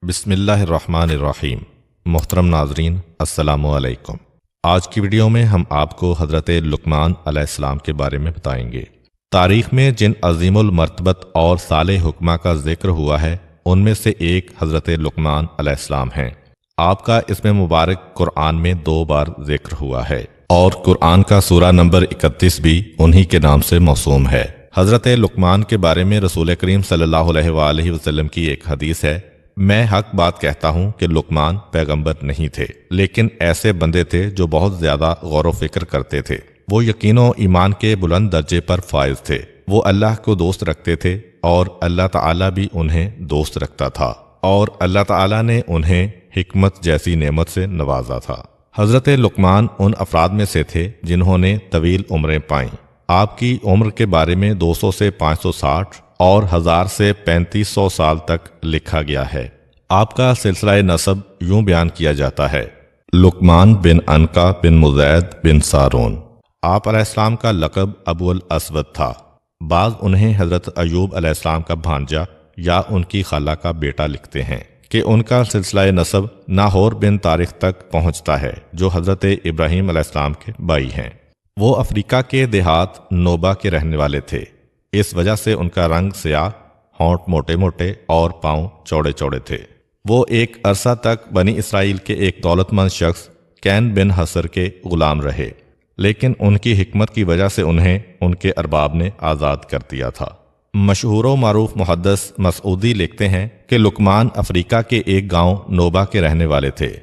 بسم اللہ الرحمن الرحیم۔ محترم ناظرین، السلام علیکم۔ آج کی ویڈیو میں ہم آپ کو حضرت لقمان علیہ السلام کے بارے میں بتائیں گے۔ تاریخ میں جن عظیم المرتبت اور صالح حکمہ کا ذکر ہوا ہے ان میں سے ایک حضرت لقمان علیہ السلام ہیں۔ آپ کا اسم مبارک قرآن میں 2 بار ذکر ہوا ہے اور قرآن کا سورہ نمبر 31 بھی انہی کے نام سے موسوم ہے۔ حضرت لقمان کے بارے میں رسول کریم صلی اللہ علیہ وآلہ وسلم کی ایک حدیث ہے، میں حق بات کہتا ہوں کہ لقمان پیغمبر نہیں تھے، لیکن ایسے بندے تھے جو بہت زیادہ غور و فکر کرتے تھے۔ وہ یقین و ایمان کے بلند درجے پر فائز تھے۔ وہ اللہ کو دوست رکھتے تھے اور اللہ تعالیٰ بھی انہیں دوست رکھتا تھا، اور اللہ تعالیٰ نے انہیں حکمت جیسی نعمت سے نوازا تھا۔ حضرت لقمان ان افراد میں سے تھے جنہوں نے طویل عمریں پائیں۔ آپ کی عمر کے بارے میں 200 سے 560 اور 1000 سے 3500 سال تک لکھا گیا ہے۔ آپ کا سلسلہ نسب یوں بیان کیا جاتا ہے: لقمان بن عنقا بن مزید بن سارون۔ آپ علیہ السلام کا لقب ابو الاسود تھا۔ بعض انہیں حضرت ایوب علیہ السلام کا بھانجا یا ان کی خالہ کا بیٹا لکھتے ہیں کہ ان کا سلسلہ نسب ناہور بن طارق تک پہنچتا ہے، جو حضرت ابراہیم علیہ السلام کے بھائی ہیں۔ وہ افریقہ کے دیہات نوبا کے رہنے والے تھے، اس وجہ سے ان کا رنگ سیاہ، ہونٹ موٹے موٹے اور پاؤں چوڑے چوڑے تھے۔ وہ ایک عرصہ تک بنی اسرائیل کے ایک دولت مند شخص کین بن حسر کے غلام رہے، لیکن ان کی حکمت کی وجہ سے انہیں ان کے ارباب نے آزاد کر دیا تھا۔ مشہور و معروف محدث مسعودی لکھتے ہیں کہ لقمان افریقہ کے ایک گاؤں نوبا کے رہنے والے تھے۔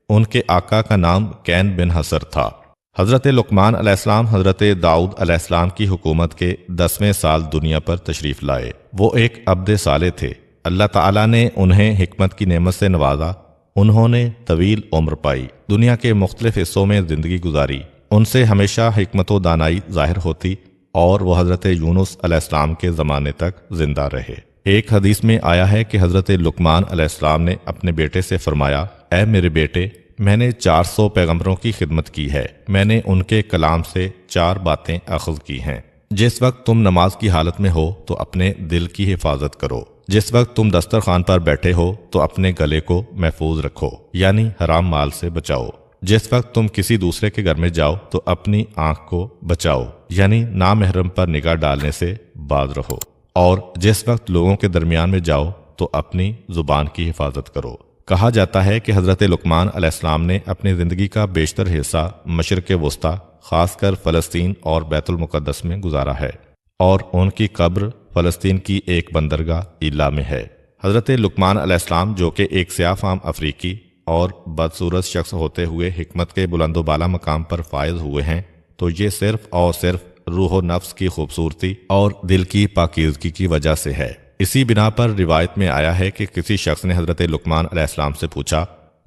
ان کے آقا کا نام کین بن حسر تھا۔ حضرت لقمان علیہ السلام حضرت داؤد علیہ السلام کی حکومت کے 10ویں سال دنیا پر تشریف لائے۔ وہ ایک عبد صالح تھے۔ اللہ تعالیٰ نے انہیں حکمت کی نعمت سے نوازا۔ انہوں نے طویل عمر پائی، دنیا کے مختلف حصوں میں زندگی گزاری۔ ان سے ہمیشہ حکمت و دانائی ظاہر ہوتی اور وہ حضرت یونس علیہ السلام کے زمانے تک زندہ رہے۔ ایک حدیث میں آیا ہے کہ حضرت لقمان علیہ السلام نے اپنے بیٹے سے فرمایا: اے میرے بیٹے، میں نے 400 پیغمبروں کی خدمت کی ہے۔ میں نے ان کے کلام سے 4 باتیں اخذ کی ہیں۔ جس وقت تم نماز کی حالت میں ہو تو اپنے دل کی حفاظت کرو۔ جس وقت تم دسترخوان پر بیٹھے ہو تو اپنے گلے کو محفوظ رکھو، یعنی حرام مال سے بچاؤ۔ جس وقت تم کسی دوسرے کے گھر میں جاؤ تو اپنی آنکھ کو بچاؤ، یعنی نامحرم پر نگاہ ڈالنے سے باز رہو۔ اور جس وقت لوگوں کے درمیان میں جاؤ تو اپنی زبان کی حفاظت کرو۔ کہا جاتا ہے کہ حضرت لقمان علیہ السلام نے اپنی زندگی کا بیشتر حصہ مشرق وسطیٰ، خاص کر فلسطین اور بیت المقدس میں گزارا ہے، اور ان کی قبر فلسطین کی ایک بندرگاہ ایلا میں ہے۔ حضرت لقمان علیہ السلام، جو کہ ایک سیاہ فام افریقی اور بدصورت شخص ہوتے ہوئے حکمت کے بلند و بالا مقام پر فائز ہوئے ہیں، تو یہ صرف اور صرف روح و نفس کی خوبصورتی اور دل کی پاکیزگی کی وجہ سے ہے۔ اسی بنا پر روایت میں آیا ہے کہ کسی شخص نے حضرت لقمان علیہ السلام سے پوچھا: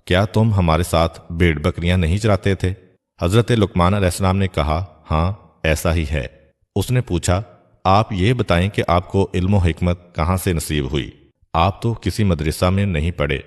کیا تم ہمارے ساتھ بھیڑ بکریاں نہیں چراتے تھے؟ حضرت لقمان علیہ السلام نے کہا: ہاں، ایسا ہی ہے۔ اس نے پوچھا: آپ یہ بتائیں کہ آپ کو علم و حکمت کہاں سے نصیب ہوئی؟ آپ تو کسی مدرسہ میں نہیں پڑھے۔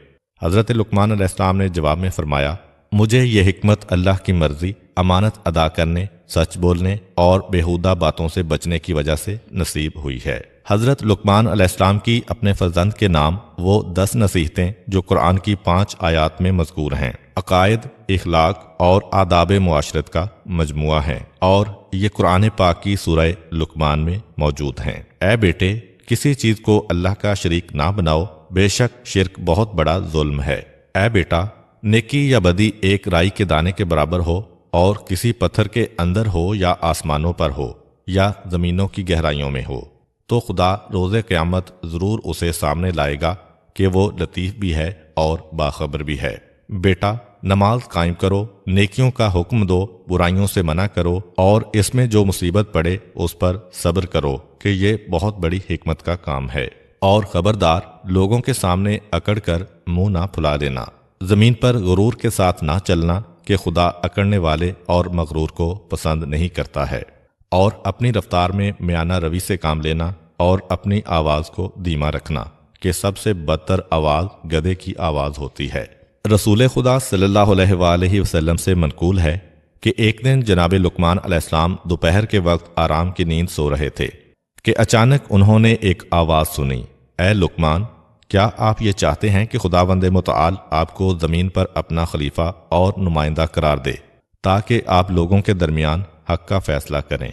حضرت لقمان علیہ السلام نے جواب میں فرمایا: مجھے یہ حکمت اللہ کی مرضی، امانت ادا کرنے، سچ بولنے اور بیہودہ باتوں سے بچنے کی وجہ سے نصیب ہوئی ہے۔ حضرت لقمان علیہ السلام کی اپنے فرزند کے نام وہ 10 نصیحتیں جو قرآن کی 5 آیات میں مذکور ہیں، عقائد، اخلاق اور آداب معاشرت کا مجموعہ ہیں، اور یہ قرآن پاک کی سورہ لقمان میں موجود ہیں۔ اے بیٹے، کسی چیز کو اللہ کا شریک نہ بناؤ، بے شک شرک بہت بڑا ظلم ہے۔ اے بیٹا، نیکی یا بدی ایک رائی کے دانے کے برابر ہو، اور کسی پتھر کے اندر ہو یا آسمانوں پر ہو یا زمینوں کی گہرائیوں میں ہو، تو خدا روز قیامت ضرور اسے سامنے لائے گا کہ وہ لطیف بھی ہے اور باخبر بھی ہے۔ بیٹا، نماز قائم کرو، نیکیوں کا حکم دو، برائیوں سے منع کرو، اور اس میں جو مصیبت پڑے اس پر صبر کرو کہ یہ بہت بڑی حکمت کا کام ہے۔ اور خبردار، لوگوں کے سامنے اکڑ کر منہ نہ پھلا لینا۔ زمین پر غرور کے ساتھ نہ چلنا کہ خدا اکڑنے والے اور مغرور کو پسند نہیں کرتا ہے۔ اور اپنی رفتار میں میانہ روی سے کام لینا، اور اپنی آواز کو دھیما رکھنا کہ سب سے بدتر آواز گدھے کی آواز ہوتی ہے۔ رسول خدا صلی اللہ علیہ وآلہ وسلم سے منقول ہے کہ ایک دن جناب لقمان علیہ السلام دوپہر کے وقت آرام کی نیند سو رہے تھے کہ اچانک انہوں نے ایک آواز سنی: اے لقمان، کیا آپ یہ چاہتے ہیں کہ خداوند متعال آپ کو زمین پر اپنا خلیفہ اور نمائندہ قرار دے تاکہ آپ لوگوں کے درمیان حق کا فیصلہ کریں؟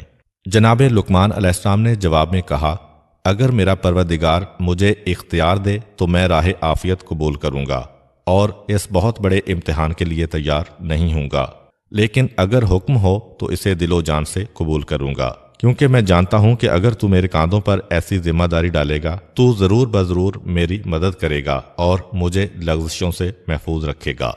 جناب لقمان علیہ السلام نے جواب میں کہا، اگر میرا پروردگار مجھے اختیار دے تو میں راہ عافیت قبول کروں گا اور اس بہت بڑے امتحان کے لیے تیار نہیں ہوں گا، لیکن اگر حکم ہو تو اسے دل و جان سے قبول کروں گا، کیونکہ میں جانتا ہوں کہ اگر تو میرے کاندھوں پر ایسی ذمہ داری ڈالے گا تو ضرور بضرور میری مدد کرے گا اور مجھے لغزشوں سے محفوظ رکھے گا۔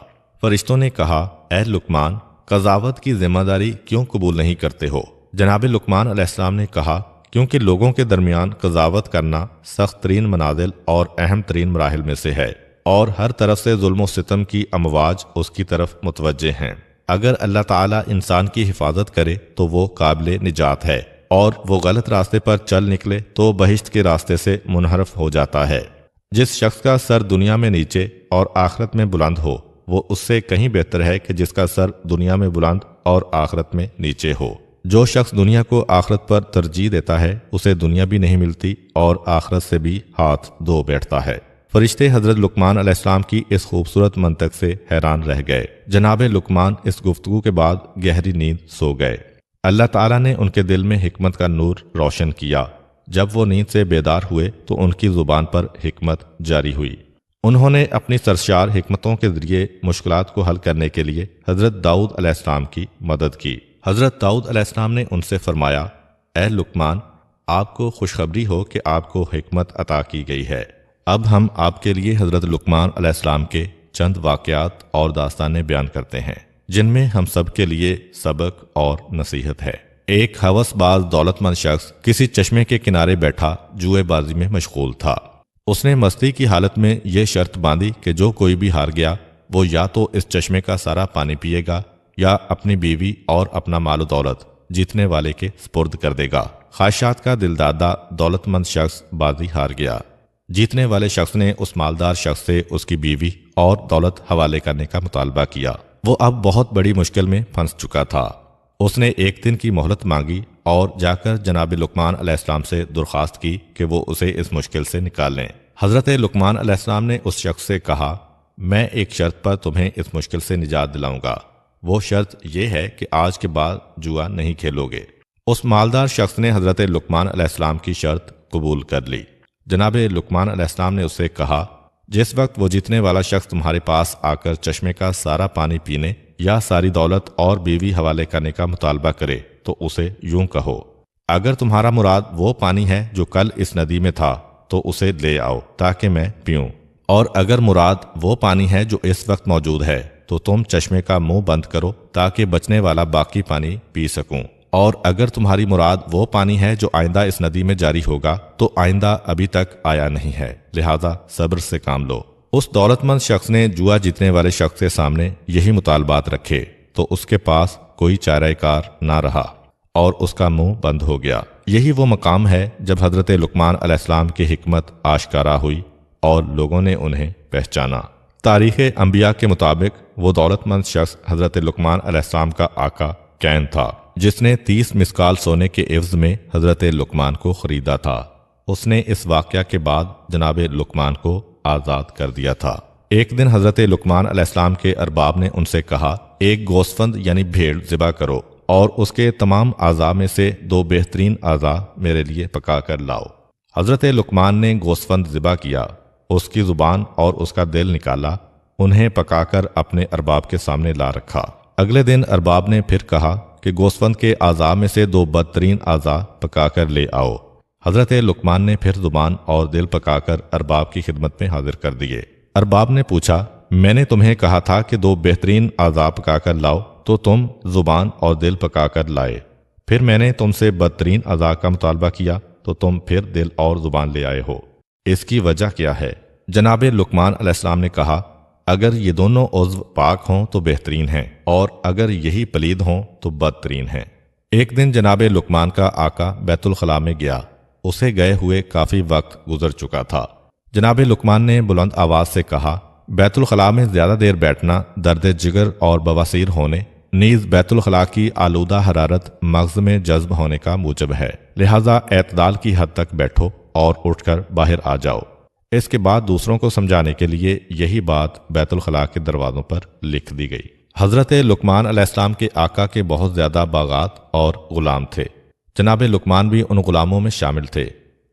فرشتوں نے کہا، اے لقمان، قضاوت کی ذمہ داری کیوں قبول نہیں کرتے ہو؟ جناب لقمان علیہ السلام نے کہا، کیونکہ لوگوں کے درمیان قضاوت کرنا سخت ترین منازل اور اہم ترین مراحل میں سے ہے، اور ہر طرف سے ظلم و ستم کی امواج اس کی طرف متوجہ ہیں۔ اگر اللہ تعالیٰ انسان کی حفاظت کرے تو وہ قابل نجات ہے، اور وہ غلط راستے پر چل نکلے تو بہشت کے راستے سے منحرف ہو جاتا ہے۔ جس شخص کا سر دنیا میں نیچے اور آخرت میں بلند ہو، وہ اس سے کہیں بہتر ہے کہ جس کا سر دنیا میں بلند اور آخرت میں نیچے ہو۔ جو شخص دنیا کو آخرت پر ترجیح دیتا ہے، اسے دنیا بھی نہیں ملتی اور آخرت سے بھی ہاتھ دھو بیٹھتا ہے۔ فرشتے حضرت لقمان علیہ السلام کی اس خوبصورت منطق سے حیران رہ گئے۔ جناب لقمان اس گفتگو کے بعد گہری نیند سو گئے۔ اللہ تعالیٰ نے ان کے دل میں حکمت کا نور روشن کیا۔ جب وہ نیند سے بیدار ہوئے تو ان کی زبان پر حکمت جاری ہوئی۔ انہوں نے اپنی سرشار حکمتوں کے ذریعے مشکلات کو حل کرنے کے لیے حضرت داؤد علیہ السلام کی مدد کی۔ حضرت داؤد علیہ السلام نے ان سے فرمایا، اے لقمان، آپ کو خوشخبری ہو کہ آپ کو حکمت عطا کی گئی ہے۔ اب ہم آپ کے لیے حضرت لقمان علیہ السلام کے چند واقعات اور داستانیں بیان کرتے ہیں جن میں ہم سب کے لیے سبق اور نصیحت ہے۔ ایک ہوس باز دولت مند شخص کسی چشمے کے کنارے بیٹھا جوئے بازی میں مشغول تھا۔ اس نے مستی کی حالت میں یہ شرط باندھی کہ جو کوئی بھی ہار گیا وہ یا تو اس چشمے کا سارا پانی پیے گا یا اپنی بیوی اور اپنا مال و دولت جیتنے والے کے سپرد کر دے گا۔ خواہشات کا دلدادہ دولت مند شخص بازی ہار گیا۔ جیتنے والے شخص نے اس مالدار شخص سے اس کی بیوی اور دولت حوالے کرنے کا مطالبہ کیا۔ وہ اب بہت بڑی مشکل میں پھنس چکا تھا۔ اس نے ایک دن کی مہلت مانگی اور جا کر جناب لقمان علیہ السلام سے درخواست کی کہ وہ اسے اس مشکل سے نکال لیں۔ حضرت لقمان علیہ السلام نے اس شخص سے کہا، میں ایک شرط پر تمہیں اس مشکل سے نجات دلاؤں گا۔ وہ شرط یہ ہے کہ آج کے بعد جوا نہیں کھیلو گے۔ اس مالدار شخص نے حضرت لقمان علیہ السلام کی شرط قبول کر لی۔ جناب لقمان علیہ السلام نے اسے کہا، جس وقت وہ جیتنے والا شخص تمہارے پاس آ کر چشمے کا سارا پانی پینے یا ساری دولت اور بیوی حوالے کرنے کا مطالبہ کرے تو اسے یوں کہو، اگر تمہارا مراد وہ پانی ہے جو کل اس ندی میں تھا تو اسے لے آؤ تاکہ میں پیوں، اور اگر مراد وہ پانی ہے جو اس وقت موجود ہے تو تم چشمے کا منہ بند کرو تاکہ بچنے والا باقی پانی پی سکوں، اور اگر تمہاری مراد وہ پانی ہے جو آئندہ اس ندی میں جاری ہوگا تو آئندہ ابھی تک آیا نہیں ہے، لہذا صبر سے کام لو۔ اس دولت مند شخص نے جوا جیتنے والے شخص کے سامنے یہی مطالبات رکھے تو اس کے پاس کوئی چارہ کار نہ رہا اور اس کا منہ بند ہو گیا۔ یہی وہ مقام ہے جب حضرت لقمان علیہ السلام کی حکمت آشکارا ہوئی اور لوگوں نے انہیں پہچانا۔ تاریخ انبیاء کے مطابق وہ دولت مند شخص حضرت لقمان علیہ السلام کا آقا کین تھا، جس نے 30 مسکال سونے کے عوض میں حضرت لقمان کو خریدا تھا۔ اس نے اس واقعہ کے بعد جناب لقمان کو آزاد کر دیا تھا۔ ایک دن حضرت لقمان علیہ السلام کے ارباب نے ان سے کہا، ایک گوسفند یعنی بھیڑ ذبح کرو اور اس کے تمام اعضاء میں سے 2 بہترین اعضاء میرے لیے پکا کر لاؤ۔ حضرت لقمان نے گوسفند ذبح کیا، اس کی زبان اور اس کا دل نکالا، انہیں پکا کر اپنے ارباب کے سامنے لا رکھا۔ اگلے دن ارباب نے پھر کہا کہ گوسفند کے اعضاء میں سے 2 بدترین اعضاء پکا کر لے آؤ۔ حضرت لقمان نے پھر زبان اور دل پکا کر ارباب کی خدمت میں حاضر کر دیے۔ ارباب نے پوچھا، میں نے تمہیں کہا تھا کہ 2 بہترین اعضاء پکا کر لاؤ تو تم زبان اور دل پکا کر لائے، پھر میں نے تم سے بدترین اعضاء کا مطالبہ کیا تو تم پھر دل اور زبان لے آئے ہو، اس کی وجہ کیا ہے؟ جناب لقمان علیہ السلام نے کہا، اگر یہ دونوں عضو پاک ہوں تو بہترین ہیں، اور اگر یہی پلید ہوں تو بدترین ہیں۔ ایک دن جناب لقمان کا آقا بیت الخلاء میں گیا۔ اسے گئے ہوئے کافی وقت گزر چکا تھا۔ جناب لقمان نے بلند آواز سے کہا، بیت الخلاء میں زیادہ دیر بیٹھنا درد جگر اور بواسیر ہونے، نیز بیت الخلاء کی آلودہ حرارت مغز میں جذب ہونے کا موجب ہے، لہذا اعتدال کی حد تک بیٹھو اور اٹھ کر باہر آ جاؤ۔ اس کے بعد دوسروں کو سمجھانے کے لیے یہی بات بیت الخلاء کے دروازوں پر لکھ دی گئی۔ حضرت لقمان علیہ السلام کے آقا کے بہت زیادہ باغات اور غلام تھے۔ جناب لقمان بھی ان غلاموں میں شامل تھے۔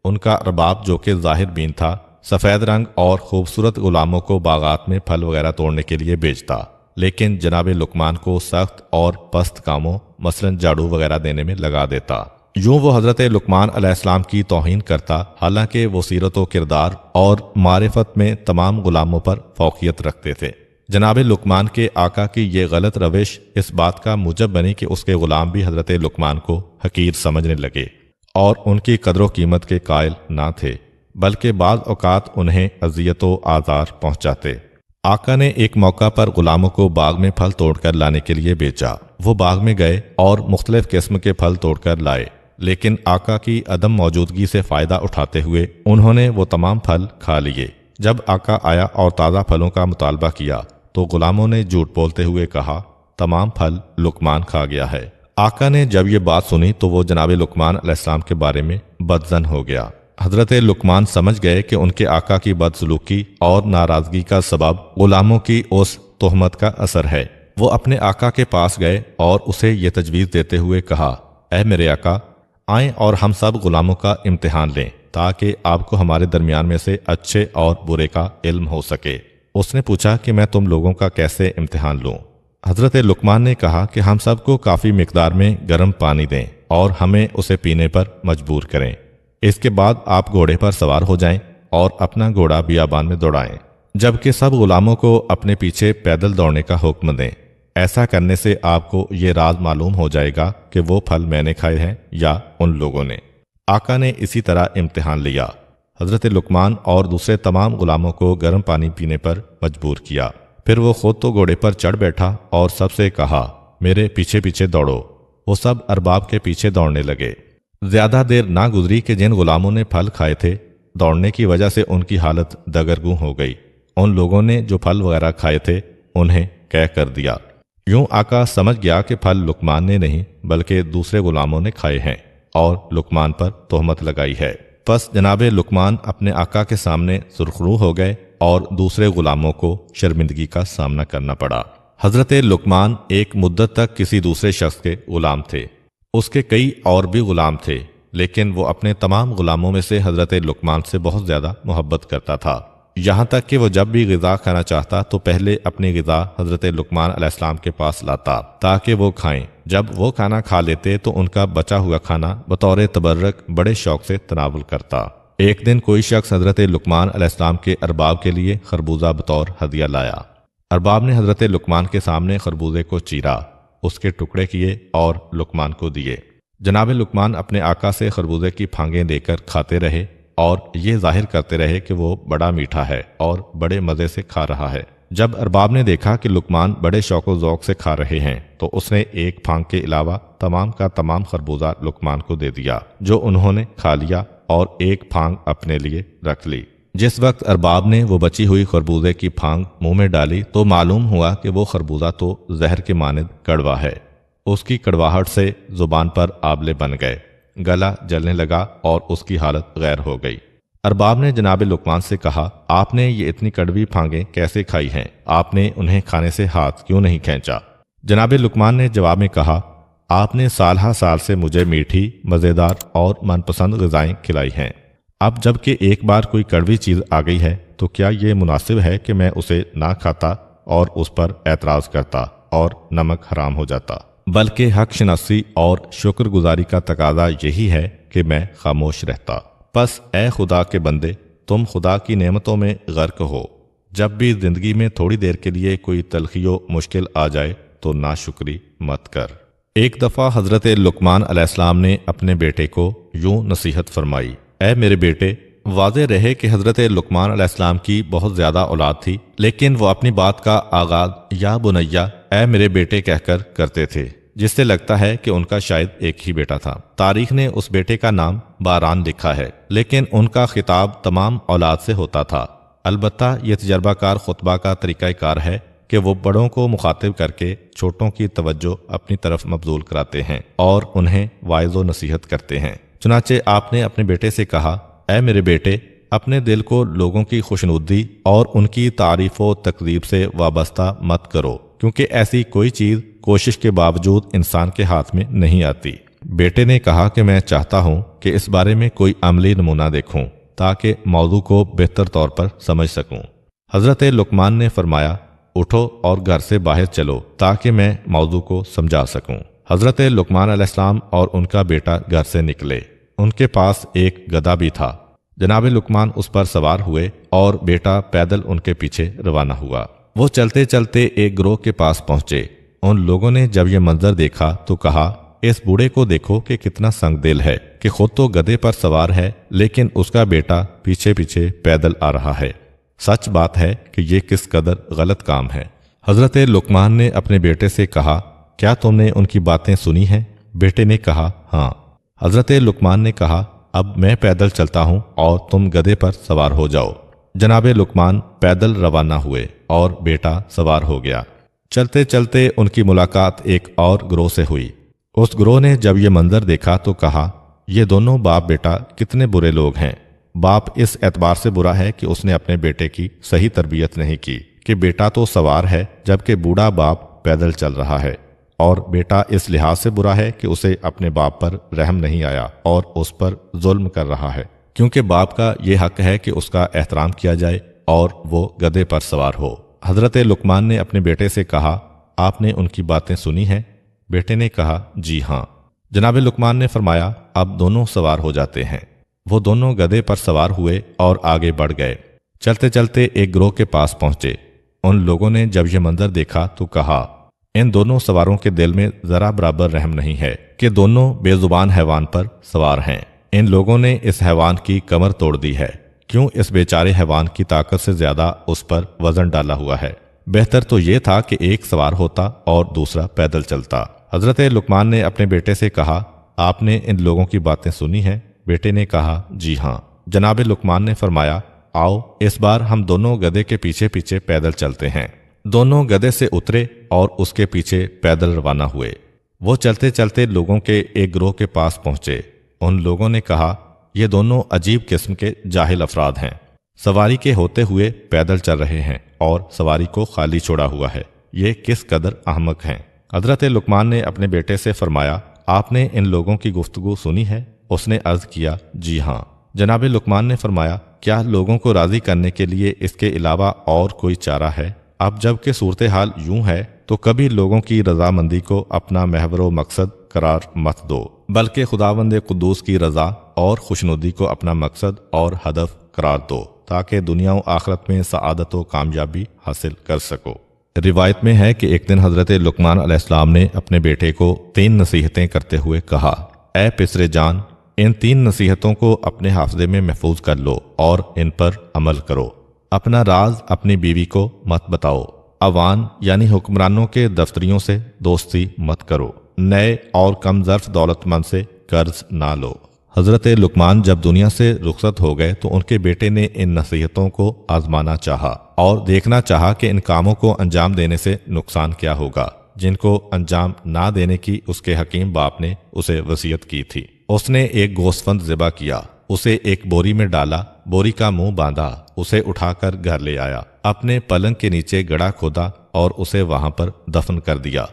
ان کا ارباب جو کہ ظاہر بین تھا، سفید رنگ اور خوبصورت غلاموں کو باغات میں پھل وغیرہ توڑنے کے لیے بیچتا، لیکن جناب لقمان کو سخت اور پست کاموں مثلا جھاڑو وغیرہ دینے میں لگا دیتا۔ یوں وہ حضرت لقمان علیہ السلام کی توہین کرتا، حالانکہ وہ سیرت و کردار اور معرفت میں تمام غلاموں پر فوقیت رکھتے تھے۔ جناب لقمان کے آقا کی یہ غلط روش اس بات کا موجب بنی کہ اس کے غلام بھی حضرت لقمان کو حقیر سمجھنے لگے اور ان کی قدر و قیمت کے قائل نہ تھے، بلکہ بعض اوقات انہیں اذیت و آزار پہنچاتے۔ آقا نے ایک موقع پر غلاموں کو باغ میں پھل توڑ کر لانے کے لیے بیچا۔ وہ باغ میں گئے اور مختلف قسم کے پھل توڑ کر لائے، لیکن آقا کی عدم موجودگی سے فائدہ اٹھاتے ہوئے انہوں نے وہ تمام پھل کھا لیے۔ جب آقا آیا اور تازہ پھلوں کا مطالبہ کیا تو غلاموں نے جھوٹ بولتے ہوئے کہا تمام پھل لقمان کھا گیا ہے۔ آقا نے جب یہ بات سنی تو وہ جناب لقمان علیہ السلام کے بارے میں بدظن ہو گیا۔ حضرت لقمان سمجھ گئے کہ ان کے آقا کی بدسلوکی اور ناراضگی کا سبب غلاموں کی اس تہمت کا اثر ہے۔ وہ اپنے آقا کے پاس گئے اور اسے یہ تجویز دیتے ہوئے کہا، اے میرے آقا، آئیں اور ہم سب غلاموں کا امتحان لیں تاکہ آپ کو ہمارے درمیان میں سے اچھے اور برے کا علم ہو سکے۔ اس نے پوچھا کہ میں تم لوگوں کا کیسے امتحان لوں؟ حضرت لقمان نے کہا کہ ہم سب کو کافی مقدار میں گرم پانی دیں اور ہمیں اسے پینے پر مجبور کریں۔ اس کے بعد آپ گھوڑے پر سوار ہو جائیں اور اپنا گھوڑا بیابان میں دوڑائیں، جبکہ سب غلاموں کو اپنے پیچھے پیدل دوڑنے کا حکم دیں۔ ایسا کرنے سے آپ کو یہ راز معلوم ہو جائے گا کہ وہ پھل میں نے کھائے ہیں یا ان لوگوں نے۔ آقا نے اسی طرح امتحان لیا۔ حضرت لقمان اور دوسرے تمام غلاموں کو گرم پانی پینے پر مجبور کیا۔ پھر وہ خود تو گھوڑے پر چڑھ بیٹھا اور سب سے کہا، میرے پیچھے پیچھے دوڑو۔ وہ سب ارباب کے پیچھے دوڑنے لگے۔ زیادہ دیر نہ گزری کہ جن غلاموں نے پھل کھائے تھے، دوڑنے کی وجہ سے ان کی حالت دگرگوں ہو گئی۔ ان لوگوں نے جو پھل وغیرہ کھائے تھے انہیں قید کر دیا۔ یوں آقا سمجھ گیا کہ پھل لقمان نے نہیں بلکہ دوسرے غلاموں نے کھائے ہیں اور لقمان پر تہمت لگائی ہے۔ پس جناب لقمان اپنے آقا کے سامنے سرخرو ہو گئے اور دوسرے غلاموں کو شرمندگی کا سامنا کرنا پڑا۔ حضرت لقمان ایک مدت تک کسی دوسرے شخص کے غلام تھے۔ اس کے کئی اور بھی غلام تھے، لیکن وہ اپنے تمام غلاموں میں سے حضرت لقمان سے بہت زیادہ محبت کرتا تھا، یہاں تک کہ وہ جب بھی غذا کھانا چاہتا تو پہلے اپنی غذا حضرت لقمان علیہ السلام کے پاس لاتا تاکہ وہ کھائیں۔ جب وہ کھانا کھا لیتے تو ان کا بچا ہوا کھانا بطور تبرک بڑے شوق سے تناول کرتا۔ ایک دن کوئی شخص حضرت لقمان علیہ السلام کے ارباب کے لیے خربوزہ بطور ہدیہ لایا۔ ارباب نے حضرت لقمان کے سامنے خربوزے کو چیرا، اس کے ٹکڑے کیے اور لقمان کو دیے۔ جناب لقمان اپنے آقا سے خربوزے کی پھانگیں لے کر کھاتے رہے اور یہ ظاہر کرتے رہے کہ وہ بڑا میٹھا ہے اور بڑے مزے سے کھا رہا ہے۔ جب ارباب نے دیکھا کہ لقمان بڑے شوق و ذوق سے کھا رہے ہیں تو اس نے ایک پھانگ کے علاوہ تمام کا تمام خربوزہ لقمان کو دے دیا، جو انہوں نے کھا لیا اور ایک پھانگ اپنے لیے رکھ لی۔ جس وقت ارباب نے وہ بچی ہوئی خربوزے کی پھانگ منہ میں ڈالی تو معلوم ہوا کہ وہ خربوزہ تو زہر کے مانند کڑوا ہے۔ اس کی کڑواہٹ سے زبان پر آبلے بن گئے، گلا جلنے لگا اور اس کی حالت غیر ہو گئی۔ ارباب نے جناب لقمان سے کہا، آپ نے یہ اتنی کڑوی پھانگیں کیسے کھائی ہیں؟ آپ نے انہیں کھانے سے ہاتھ کیوں نہیں کھینچا؟ جناب لقمان نے جواب میں کہا، آپ نے سال ہا سال سے مجھے میٹھی، مزیدار اور من پسند غذائیں کھلائی ہیں۔ اب جب کہ ایک بار کوئی کڑوی چیز آ گئی ہے تو کیا یہ مناسب ہے کہ میں اسے نہ کھاتا اور اس پر اعتراض کرتا اور نمک حرام ہو جاتا؟ بلکہ حق شناسی اور شکر گزاری کا تقاضا یہی ہے کہ میں خاموش رہتا۔ پس اے خدا کے بندے، تم خدا کی نعمتوں میں غرق ہو۔ جب بھی زندگی میں تھوڑی دیر کے لیے کوئی تلخی و مشکل آ جائے تو ناشکری مت کر۔ ایک دفعہ حضرت لقمان علیہ السلام نے اپنے بیٹے کو یوں نصیحت فرمائی، اے میرے بیٹے، واضح رہے کہ حضرت لقمان علیہ السلام کی بہت زیادہ اولاد تھی، لیکن وہ اپنی بات کا آغاز یا بنیا، اے میرے بیٹے کہہ کر کرتے تھے، جس سے لگتا ہے کہ ان کا شاید ایک ہی بیٹا تھا۔ تاریخ نے اس بیٹے کا نام باران لکھا ہے، لیکن ان کا خطاب تمام اولاد سے ہوتا تھا۔ البتہ یہ تجربہ کار خطبہ کا طریقہ کار ہے کہ وہ بڑوں کو مخاطب کر کے چھوٹوں کی توجہ اپنی طرف مبذول کراتے ہیں اور انہیں واعظ و نصیحت کرتے ہیں۔ چنانچہ آپ نے اپنے بیٹے سے کہا، اے میرے بیٹے، اپنے دل کو لوگوں کی خوشنودی اور ان کی تعریف و تکذیب سے وابستہ مت کرو، کیونکہ ایسی کوئی چیز کوشش کے باوجود انسان کے ہاتھ میں نہیں آتی۔ بیٹے نے کہا کہ میں چاہتا ہوں کہ اس بارے میں کوئی عملی نمونہ دیکھوں تاکہ موضوع کو بہتر طور پر سمجھ سکوں۔ حضرت لقمان نے فرمایا، اٹھو اور گھر سے باہر چلو تاکہ میں موضوع کو سمجھا سکوں۔ حضرت لقمان علیہ السلام اور ان کا بیٹا گھر سے نکلے۔ ان کے پاس ایک گدھا بھی تھا۔ جناب لقمان اس پر سوار ہوئے اور بیٹا پیدل ان کے پیچھے روانہ ہوا۔ وہ چلتے چلتے ایک گروہ کے پاس پہنچے۔ ان لوگوں نے جب یہ منظر دیکھا تو کہا، اس بوڑھے کو دیکھو کہ کتنا سنگ دل ہے کہ خود تو گدھے پر سوار ہے لیکن اس کا بیٹا پیچھے پیچھے پیدل آ رہا ہے۔ سچ بات ہے کہ یہ کس قدر غلط کام ہے۔ حضرت لقمان نے اپنے بیٹے سے کہا، کیا تم نے ان کی باتیں سنی ہیں؟ بیٹے نے کہا، ہاں۔ حضرت لقمان نے کہا، اب میں پیدل چلتا ہوں اور تم گدھے پر سوار ہو جاؤ۔ جناب لقمان پیدل روانہ ہوئے اور بیٹا سوار ہو گیا۔ چلتے چلتے ان کی ملاقات ایک اور گروہ سے ہوئی۔ اس گروہ نے جب یہ منظر دیکھا تو کہا، یہ دونوں باپ بیٹا کتنے برے لوگ ہیں۔ باپ اس اعتبار سے برا ہے کہ اس نے اپنے بیٹے کی صحیح تربیت نہیں کی کہ بیٹا تو سوار ہے جبکہ بوڑھا باپ پیدل چل رہا ہے، اور بیٹا اس لحاظ سے برا ہے کہ اسے اپنے باپ پر رحم نہیں آیا اور اس پر ظلم کر رہا ہے، کیونکہ باپ کا یہ حق ہے کہ اس کا احترام کیا جائے اور وہ گدھے پر سوار ہو۔ حضرت لقمان نے اپنے بیٹے سے کہا، آپ نے ان کی باتیں سنی ہیں؟ بیٹے نے کہا، جی ہاں۔ جناب لقمان نے فرمایا، اب دونوں سوار ہو جاتے ہیں۔ وہ دونوں گدھے پر سوار ہوئے اور آگے بڑھ گئے۔ چلتے چلتے ایک گروہ کے پاس پہنچے۔ ان لوگوں نے جب یہ منظر دیکھا تو کہا، ان دونوں سواروں کے دل میں ذرا برابر رحم نہیں ہے کہ دونوں بے زبان حیوان پر سوار ہیں۔ ان لوگوں نے اس حیوان کی کمر توڑ دی ہے، کیوں اس بیچارے حیوان کی طاقت سے زیادہ اس پر وزن ڈالا ہوا ہے۔ بہتر تو یہ تھا کہ ایک سوار ہوتا اور دوسرا پیدل چلتا۔ حضرت لقمان نے اپنے بیٹے سے کہا، آپ نے ان لوگوں کی باتیں سنی ہیں؟ بیٹے نے کہا، جی ہاں۔ جناب لقمان نے فرمایا، آؤ اس بار ہم دونوں گدھے کے پیچھے پیچھے پیدل چلتے ہیں۔ دونوں گدھے سے اترے اور اس کے پیچھے پیدل روانہ ہوئے۔ وہ چلتے چلتے لوگوں کے ایک گروہ کے پاس پہنچے۔ ان لوگوں نے کہا، یہ دونوں عجیب قسم کے جاہل افراد ہیں، سواری کے ہوتے ہوئے پیدل چل رہے ہیں اور سواری کو خالی چھوڑا ہوا ہے، یہ کس قدر احمق ہیں۔ حضرت لقمان نے اپنے بیٹے سے فرمایا، آپ نے ان لوگوں کی گفتگو سنی ہے؟ اس نے عرض کیا، جی ہاں۔ جناب لقمان نے فرمایا، کیا لوگوں کو راضی کرنے کے لیے اس کے علاوہ اور کوئی چارہ ہے؟ اب جب کہ صورتحال یوں ہے تو کبھی لوگوں کی رضامندی کو اپنا محور و مقصد قرار مت دو، بلکہ خداوند قدوس کی رضا اور خوشنودی کو اپنا مقصد اور ہدف قرار دو تاکہ دنیا و آخرت میں سعادت و کامیابی حاصل کر سکو۔ روایت میں ہے کہ ایک دن حضرت لقمان علیہ السلام نے اپنے بیٹے کو 3 نصیحتیں کرتے ہوئے کہا، اے پسر جان، ان 3 نصیحتوں کو اپنے حافظے میں محفوظ کر لو اور ان پر عمل کرو۔ اپنا راز اپنی بیوی کو مت بتاؤ، عوان یعنی حکمرانوں کے دفتریوں سے دوستی مت کرو، نئے اور کم ظرف دولت مند سے قرض نہ لو۔ حضرت لقمان جب دنیا سے رخصت ہو گئے تو ان کے بیٹے نے ان نصیحتوں کو آزمانا چاہا اور دیکھنا چاہا کہ ان کاموں کو انجام دینے سے نقصان کیا ہوگا جن کو انجام نہ دینے کی اس کے حکیم باپ نے اسے وصیت کی تھی۔ اس نے ایک گوسفند ذبح کیا، اسے ایک بوری میں ڈالا، بوری کا منہ باندھا، اسے اٹھا کر گھر لے آیا، اپنے پلنگ کے نیچے گڑھا کھودا اور اسے وہاں پر دفن کر دیا۔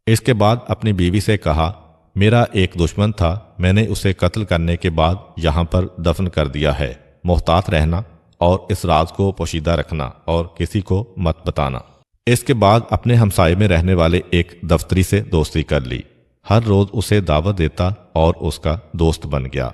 اس کے بعد اپنی بیوی سے کہا، میرا ایک دشمن تھا، میں نے اسے قتل کرنے کے بعد یہاں پر دفن کر دیا ہے، محتاط رہنا اور اس راز کو پوشیدہ رکھنا اور کسی کو مت بتانا۔ اس کے بعد اپنے ہمسائے میں رہنے والے ایک دفتری سے دوستی کر لی، ہر روز اسے دعوت دیتا اور اس کا دوست بن گیا۔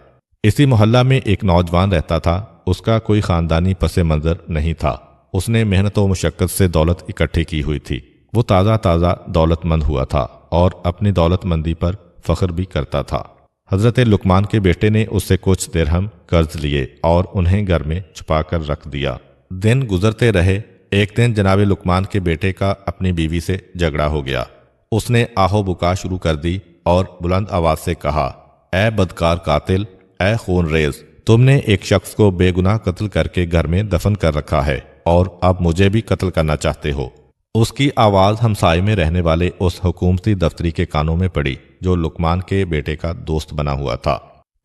اسی محلہ میں ایک نوجوان رہتا تھا، اس کا کوئی خاندانی پس منظر نہیں تھا، اس نے محنت و مشقت سے دولت اکٹھی کی ہوئی تھی، وہ تازہ تازہ دولت مند ہوا تھا اور اپنی دولت مندی پر فخر بھی کرتا تھا۔ حضرت لقمان کے بیٹے نے اس سے کچھ درہم قرض لیے اور انہیں گھر میں چھپا کر رکھ دیا۔ دن گزرتے رہے، ایک دن جناب لقمان کے بیٹے کا اپنی بیوی سے جھگڑا ہو گیا۔ اس نے آہو بکا شروع کر دی اور بلند آواز سے کہا، اے بدکار قاتل، اے خون ریز، تم نے ایک شخص کو بے گناہ قتل کر کے گھر میں دفن کر رکھا ہے اور اب مجھے بھی قتل کرنا چاہتے ہو۔ اس کی آواز ہمسائے میں رہنے والے اس حکومتی دفتری کے کانوں میں پڑی جو لقمان کے بیٹے کا دوست بنا ہوا تھا۔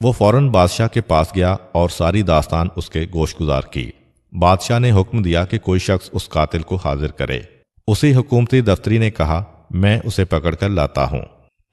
وہ فوراً بادشاہ کے پاس گیا اور ساری داستان اس کے گوش گزار کی۔ بادشاہ نے حکم دیا کہ کوئی شخص اس قاتل کو حاضر کرے۔ اسی حکومتی دفتری نے کہا، میں اسے پکڑ کر لاتا ہوں۔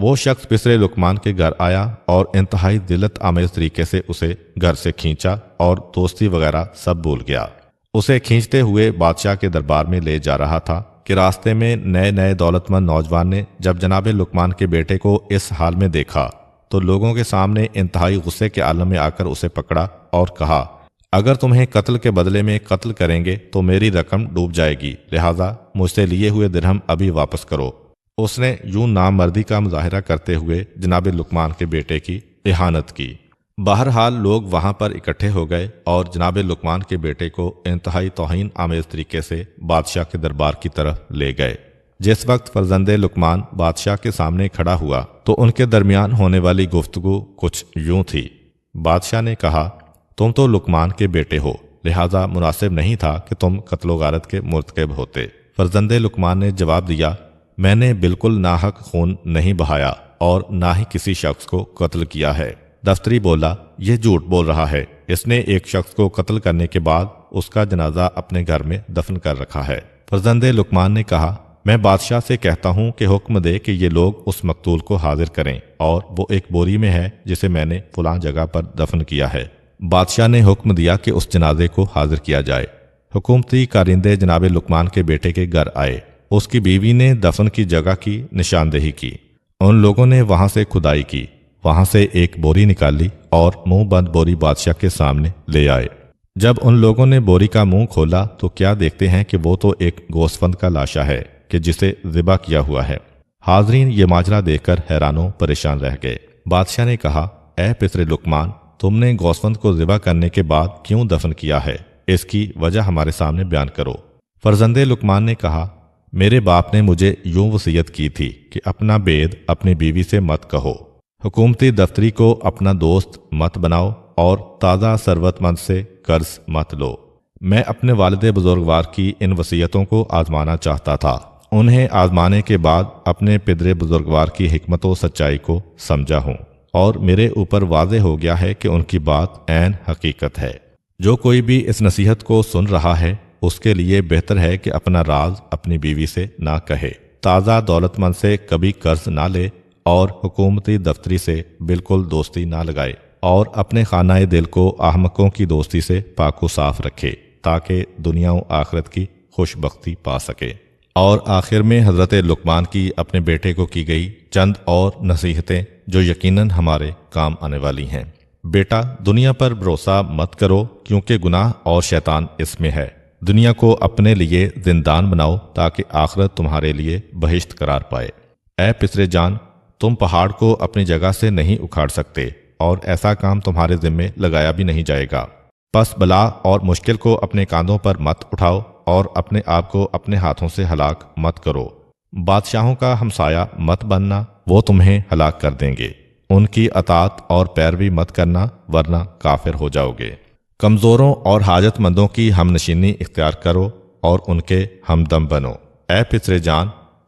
وہ شخص پسرے لقمان کے گھر آیا اور انتہائی ذلت آمیز طریقے سے اسے گھر سے کھینچا اور دوستی وغیرہ سب بھول گیا۔ اسے کھینچتے ہوئے بادشاہ کے دربار میں لے جا رہا تھا کہ راستے میں نئے دولت مند نوجوان نے جب جناب لقمان کے بیٹے کو اس حال میں دیکھا تو لوگوں کے سامنے انتہائی غصے کے عالم میں آ کر اسے پکڑا اور کہا، اگر تمہیں قتل کے بدلے میں قتل کریں گے تو میری رقم ڈوب جائے گی، لہٰذا مجھ سے لیے ہوئے درہم ابھی واپس کرو۔ اس نے یوں نامردی کا مظاہرہ کرتے ہوئے جناب لقمان کے بیٹے کی اہانت کی۔ بہرحال لوگ وہاں پر اکٹھے ہو گئے اور جناب لقمان کے بیٹے کو انتہائی توہین آمیز طریقے سے بادشاہ کے دربار کی طرف لے گئے۔ جس وقت فرزند لقمان بادشاہ کے سامنے کھڑا ہوا تو ان کے درمیان ہونے والی گفتگو کچھ یوں تھی۔ بادشاہ نے کہا، تم تو لقمان کے بیٹے ہو، لہٰذا مناسب نہیں تھا کہ تم قتل و غارت کے مرتکب ہوتے۔ فرزند لقمان نے جواب دیا، میں نے بالکل ناحق خون نہیں بہایا اور نہ ہی کسی شخص کو قتل کیا ہے۔ دفتری بولا، یہ جھوٹ بول رہا ہے، اس نے ایک شخص کو قتل کرنے کے بعد اس کا جنازہ اپنے گھر میں دفن کر رکھا ہے۔ فرزند لقمان نے کہا، میں بادشاہ سے کہتا ہوں کہ حکم دے کہ یہ لوگ اس مقتول کو حاضر کریں اور وہ ایک بوری میں ہے جسے میں نے فلاں جگہ پر دفن کیا ہے۔ بادشاہ نے حکم دیا کہ اس جنازے کو حاضر کیا جائے۔ حکومتی کارندے جناب لقمان کے بیٹے کے گھر آئے۔ اس کی بیوی نے دفن کی جگہ کی نشاندہی کی۔ ان لوگوں نے وہاں سے کھدائی کی، وہاں سے ایک بوری نکالی اور منہ بند بوری بادشاہ کے سامنے لے آئے۔ جب ان لوگوں نے بوری کا منہ کھولا تو کیا دیکھتے ہیں کہ وہ تو ایک گوسفند کا لاشا ہے کہ جسے ذبح کیا ہوا ہے۔ حاضرین یہ ماجرا دیکھ کر حیران و پریشان رہ گئے۔ بادشاہ نے کہا، اے پسر لقمان، تم نے گوسفند کو ذبح کرنے کے بعد کیوں دفن کیا ہے؟ اس کی وجہ ہمارے سامنے بیان کرو۔ فرزند لقمان نے کہا، میرے باپ نے مجھے یوں وصیت کی تھی کہ اپنا بید اپنی بیوی سے مت کہو، حکومتی دفتری کو اپنا دوست مت بناؤ اور تازہ ثروت مند سے قرض مت لو۔ میں اپنے والد بزرگوار کی ان وصیتوں کو آزمانا چاہتا تھا۔ انہیں آزمانے کے بعد اپنے پدر بزرگوار کی حکمت و سچائی کو سمجھا ہوں اور میرے اوپر واضح ہو گیا ہے کہ ان کی بات عین حقیقت ہے۔ جو کوئی بھی اس نصیحت کو سن رہا ہے اس کے لیے بہتر ہے کہ اپنا راز اپنی بیوی سے نہ کہے، تازہ دولت مند سے کبھی قرض نہ لے اور حکومتی دفتری سے بالکل دوستی نہ لگائے اور اپنے خانہ دل کو احمقوں کی دوستی سے پاک و صاف رکھے تاکہ دنیا و آخرت کی خوش بختی پا سکے۔ اور آخر میں حضرت لقمان کی اپنے بیٹے کو کی گئی چند اور نصیحتیں جو یقیناً ہمارے کام آنے والی ہیں۔ بیٹا، دنیا پر بھروسہ مت کرو کیونکہ گناہ اور شیطان اس میں ہے۔ دنیا کو اپنے لیے زندان بناؤ تاکہ آخرت تمہارے لیے بہشت قرار پائے۔ اے پسر جان، تم پہاڑ کو اپنی جگہ سے نہیں اکھاڑ سکتے اور ایسا کام تمہارے ذمے لگایا بھی نہیں جائے گا۔ پس بلا اور مشکل کو اپنے کاندھوں پر مت اٹھاؤ اور اپنے آپ کو اپنے ہاتھوں سے ہلاک مت کرو۔ بادشاہوں کا ہمسایہ مت بننا، وہ تمہیں ہلاک کر دیں گے۔ ان کی اطاعت اور پیروی مت کرنا ورنہ کافر ہو جاؤ گے۔ کمزوروں اور حاجت مندوں کی ہم نشینی اختیار کرو اور ان کے ہمدم بنو۔ اے پسر جان،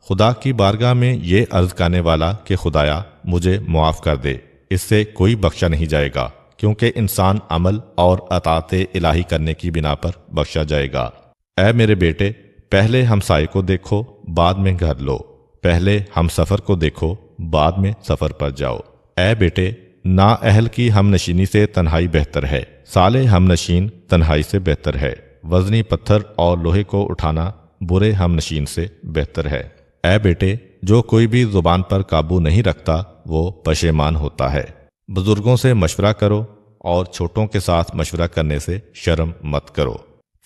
خدا کی بارگاہ میں یہ عرض کرنے والا کہ خدایا مجھے معاف کر دے، اس سے کوئی بخشا نہیں جائے گا، کیونکہ انسان عمل اور اطاعت الہی کرنے کی بنا پر بخشا جائے گا۔ اے میرے بیٹے، پہلے ہمسائے کو دیکھو بعد میں گھر لو، پہلے ہم سفر کو دیکھو بعد میں سفر پر جاؤ۔ اے بیٹے، نا اہل کی ہم نشینی سے تنہائی بہتر ہے، صالح ہم نشین تنہائی سے بہتر ہے، وزنی پتھر اور لوہے کو اٹھانا برے ہم نشین سے بہتر ہے۔ اے بیٹے، جو کوئی بھی زبان پر قابو نہیں رکھتا وہ پشیمان ہوتا ہے۔ بزرگوں سے مشورہ کرو اور چھوٹوں کے ساتھ مشورہ کرنے سے شرم مت کرو۔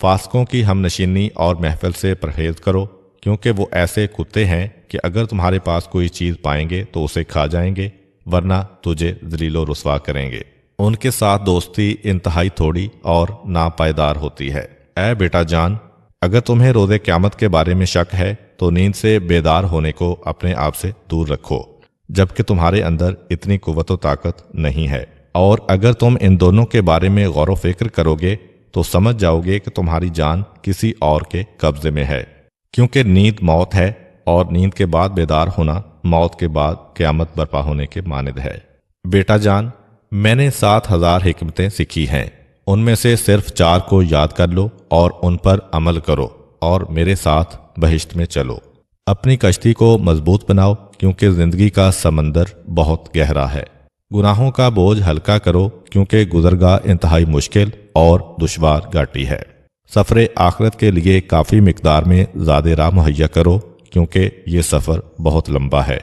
فاسقوں کی ہم نشینی اور محفل سے پرہیز کرو، کیونکہ وہ ایسے کتے ہیں کہ اگر تمہارے پاس کوئی چیز پائیں گے تو اسے کھا جائیں گے ورنہ تجھے ذلیل و رسوا کریں گے۔ ان کے ساتھ دوستی انتہائی تھوڑی اور ناپائیدار ہوتی ہے۔ اے بیٹا جان، اگر تمہیں روز قیامت کے بارے میں شک ہے تو نیند سے بیدار ہونے کو اپنے آپ سے دور رکھو، جبکہ تمہارے اندر اتنی قوت و طاقت نہیں ہے۔ اور اگر تم ان دونوں کے بارے میں غور و فکر کرو گے تو سمجھ جاؤ گے کہ تمہاری جان کسی اور کے قبضے میں ہے، کیونکہ نیند موت ہے اور نیند کے بعد بیدار ہونا موت کے بعد قیامت برپا ہونے کے مانند ہے۔ بیٹا جان، میں نے 7,000 حکمتیں سیکھی ہیں، ان میں سے صرف 4 کو یاد کر لو اور ان پر عمل کرو اور میرے ساتھ بہشت میں چلو۔ اپنی کشتی کو مضبوط بناؤ کیونکہ زندگی کا سمندر بہت گہرا ہے۔ گناہوں کا بوجھ ہلکا کرو کیونکہ گزرگاہ انتہائی مشکل اور دشوار گھاٹی ہے۔ سفر آخرت کے لیے کافی مقدار میں زاد راہ مہیا کرو کیونکہ یہ سفر بہت لمبا ہے۔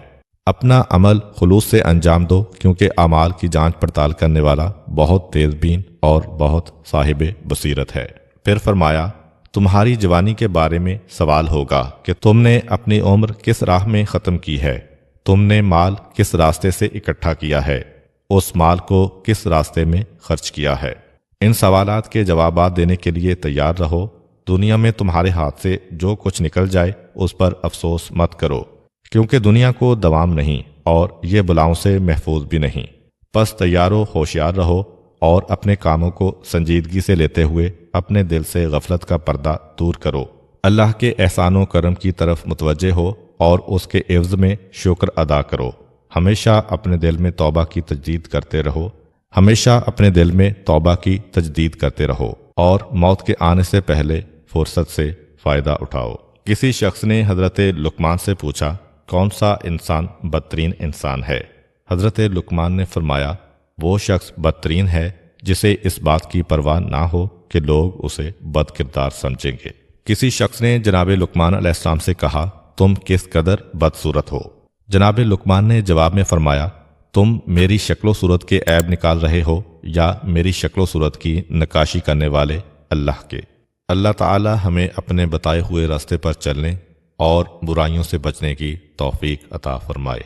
اپنا عمل خلوص سے انجام دو کیونکہ اعمال کی جانچ پڑتال کرنے والا بہت تیز بین اور بہت صاحب بصیرت ہے۔ پھر فرمایا، تمہاری جوانی کے بارے میں سوال ہوگا کہ تم نے اپنی عمر کس راہ میں ختم کی ہے، تم نے مال کس راستے سے اکٹھا کیا ہے، اس مال کو کس راستے میں خرچ کیا ہے۔ ان سوالات کے جوابات دینے کے لیے تیار رہو۔ دنیا میں تمہارے ہاتھ سے جو کچھ نکل جائے اس پر افسوس مت کرو کیونکہ دنیا کو دوام نہیں اور یہ بلاؤں سے محفوظ بھی نہیں۔ پس تیار و ہوشیار رہو اور اپنے کاموں کو سنجیدگی سے لیتے ہوئے اپنے دل سے غفلت کا پردہ دور کرو۔ اللہ کے احسان و کرم کی طرف متوجہ ہو اور اس کے عوض میں شکر ادا کرو۔ ہمیشہ اپنے دل میں توبہ کی تجدید کرتے رہو، ہمیشہ اپنے دل میں توبہ کی تجدید کرتے رہو اور موت کے آنے سے پہلے فرصت سے فائدہ اٹھاؤ۔ کسی شخص نے حضرت لقمان سے پوچھا، کون سا انسان بدترین انسان ہے؟ حضرت لقمان نے فرمایا، وہ شخص بدترین ہے جسے اس بات کی پرواہ نہ ہو کہ لوگ اسے بد کردار سمجھیں گے۔ کسی شخص نے جناب لقمان علیہ السلام سے کہا، تم کس قدر بدصورت ہو؟ جناب لقمان نے جواب میں فرمایا، تم میری شکل و صورت کے عیب نکال رہے ہو یا میری شکل و صورت کی نقاشی کرنے والے اللہ کے؟ اللہ تعالی ہمیں اپنے بتائے ہوئے راستے پر چلنے اور برائیوں سے بچنے کی توفیق عطا فرمائے۔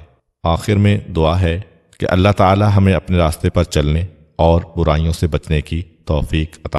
آخر میں دعا ہے کہ اللہ تعالی ہمیں اپنے راستے پر چلنے اور برائیوں سے بچنے کی توفیق عطا